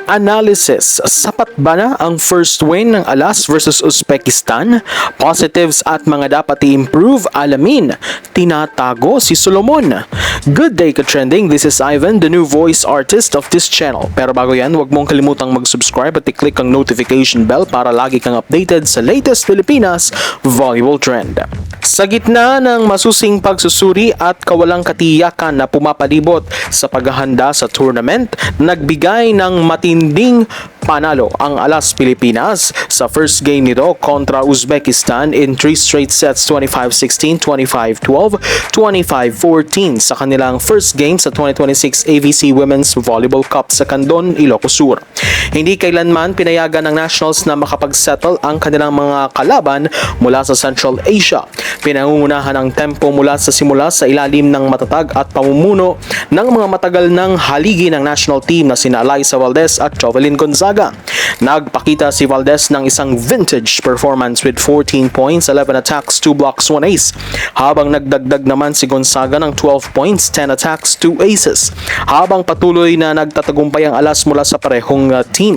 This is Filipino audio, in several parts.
Analysis, sapat ba na ang first win ng Alas versus Uzbekistan? Positives at mga dapat i-improve, alamin. Tinatago si Solomon. Good day ka-trending, this is Ivan, the new voice artist of this channel. Pero bago yan, huwag mong kalimutang mag-subscribe at i-click ang notification bell para lagi kang updated sa latest Pilipinas volleyball trend. Sa gitna ng masusing pagsusuri at kawalang katiyakan na pumapalibot sa paghahanda sa tournament, nagbigay ng matinding panalo ang Alas Pilipinas sa first game nito kontra Uzbekistan in 3 straight sets, 25-16, 25-12, 25-14 sa kanilang first game sa 2026 AVC Women's Volleyball Cup sa Candon, Ilocos Sur. Hindi kailanman pinayagan ng Nationals na makapag-settle ang kanilang mga kalaban mula sa Central Asia. Pinangungunahan ang tempo mula sa simula sa ilalim ng matatag at pamumuno ng mga matagal ng haligi ng national team na sina Alyssa Valdez at Jovelyn Gonzaga. Nagpakita si Valdez ng isang vintage performance with 14 points, 11 attacks, 2 blocks, 1 ace. Habang nagdagdag naman si Gonzaga ng 12 points, 10 attacks, 2 aces. Habang patuloy na nagtatagumpay ang Alas mula sa parehong team.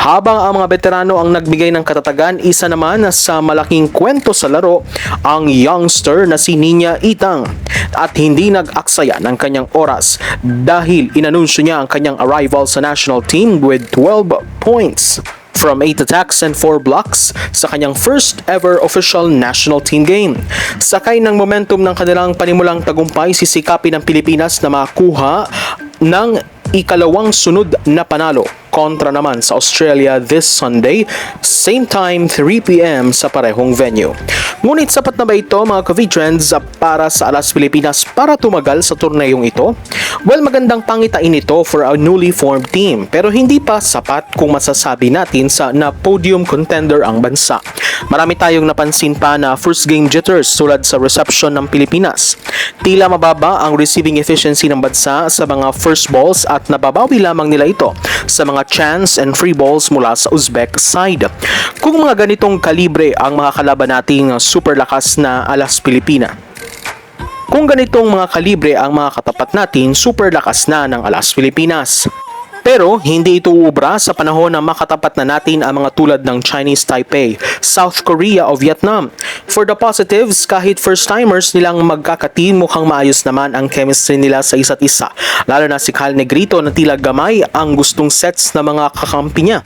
Habang ang mga veterano ang nagbigay ng katatagan, isa naman sa malaking kwento sa laro ang youngster na si Nina Itang at hindi nag-aksaya ng kanyang oras dahil inanunsyo niya ang kanyang arrival sa national team with 12 points from 8 attacks and 4 blocks sa kanyang first ever official national team game. Sakay ng momentum ng kanilang panimulang tagumpay, sisikapin ng Pilipinas na makuha ng ikalawang sunod na panalo kontra naman sa Australia this Sunday, same time 3 p.m. sa parehong venue. Ngunit sapat na ba ito mga ka-V-Trends para sa Alas Pilipinas para tumagal sa turneyong ito? Well, magandang pangitain ito for a newly formed team pero hindi pa sapat kung masasabi natin na podium contender ang bansa. Marami tayong napansin pa na first game jitters tulad sa reception ng Pilipinas. Tila mababa ang receiving efficiency ng bansa sa mga first balls at nababawi lamang nila ito sa mga chance and free balls mula sa Uzbek side. Kung mga ganitong kalibre ang mga kalaban nating super lakas na Alas Pilipina. Kung ganitong mga kalibre ang mga katapat natin, super lakas na ng Alas Pilipinas. Pero hindi ito uubra sa panahon na makatapat na natin ang mga tulad ng Chinese Taipei, South Korea o Vietnam. For the positives, kahit first-timers nilang magkaka-team, mukhang maayos naman ang chemistry nila sa isa't isa. Lalo na si Cal Negrito na tila gamay ang gustong sets na mga kakampi niya.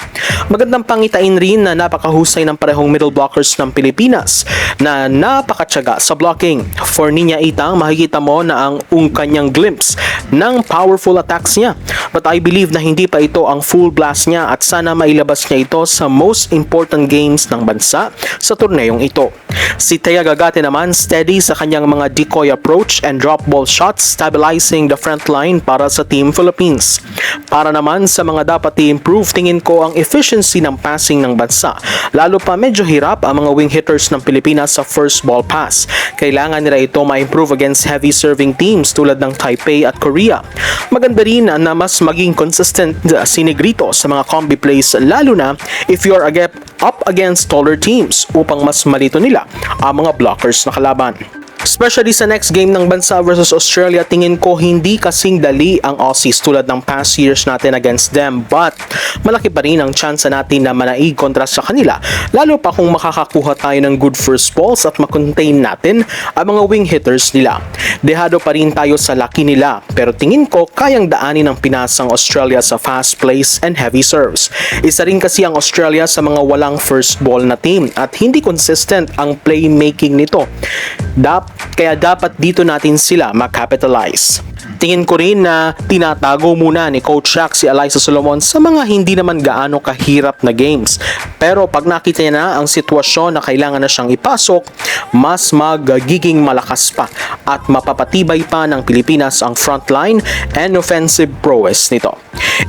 Magandang pangitain rin na napakahusay ng parehong middle blockers ng Pilipinas na napakatyaga sa blocking. For Nina Itang, makikita mo na ang kanyang glimpse ng powerful attacks niya. But I believe na hindi pa ito ang full blast niya at sana mailabas niya ito sa most important games ng bansa sa turneyong ito. Si Thea Gagate naman steady sa kanyang mga decoy approach and drop ball shots, stabilizing the front line para sa Team Philippines. Para naman sa mga dapat i-improve, tingin ko ang efficiency ng passing ng bansa. Lalo pa medyo hirap ang mga wing hitters ng Pilipinas sa first ball pass. Kailangan nila ito ma-improve against heavy serving teams tulad ng Taipei at Korea. Maganda rin na mas maging consistent si Negrito sa mga combi plays lalo na if you are up against taller teams upang mas malito nila ang mga blockers na kalaban. Especially sa next game ng bansa versus Australia, tingin ko hindi kasing dali ang Aussies tulad ng past years natin against them, but malaki pa rin ang chance natin na manaig kontra sa kanila, lalo pa kung makakakuha tayo ng good first balls at makontain natin ang mga wing hitters nila. Dehado pa rin tayo sa laki nila, pero tingin ko kayang daanin ng Pinas ang Australia sa fast plays and heavy serves. Isa rin kasi ang Australia sa mga walang first ball na team at hindi consistent ang playmaking nito. Kaya dapat dito natin sila makapitalize. Tingin ko rin na tinatago muna ni Coach Shaq si Alyssa Solomon sa mga hindi naman gaano kahirap na games. Pero pag nakita niya na ang sitwasyon na kailangan na siyang ipasok, mas magiging malakas pa at mapapatibay pa ng Pilipinas ang frontline and offensive prowess nito.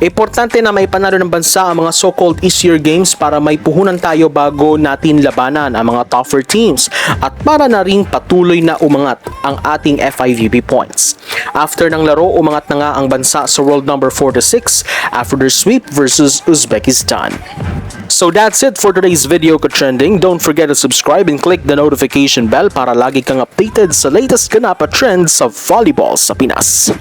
Importante na may panalo ng bansa ang mga so-called easier games para may puhunan tayo bago natin labanan ang mga tougher teams at para na ring patuloy na umangat ang ating FIVB points. After ng laro, umangat na nga ang bansa sa world number 4-6 after their sweep versus Uzbekistan. So that's it for today's video ka-trending. Don't forget to subscribe and click the notification bell para lagi kang updated sa latest ganap at trends sa volleyball sa Pinas.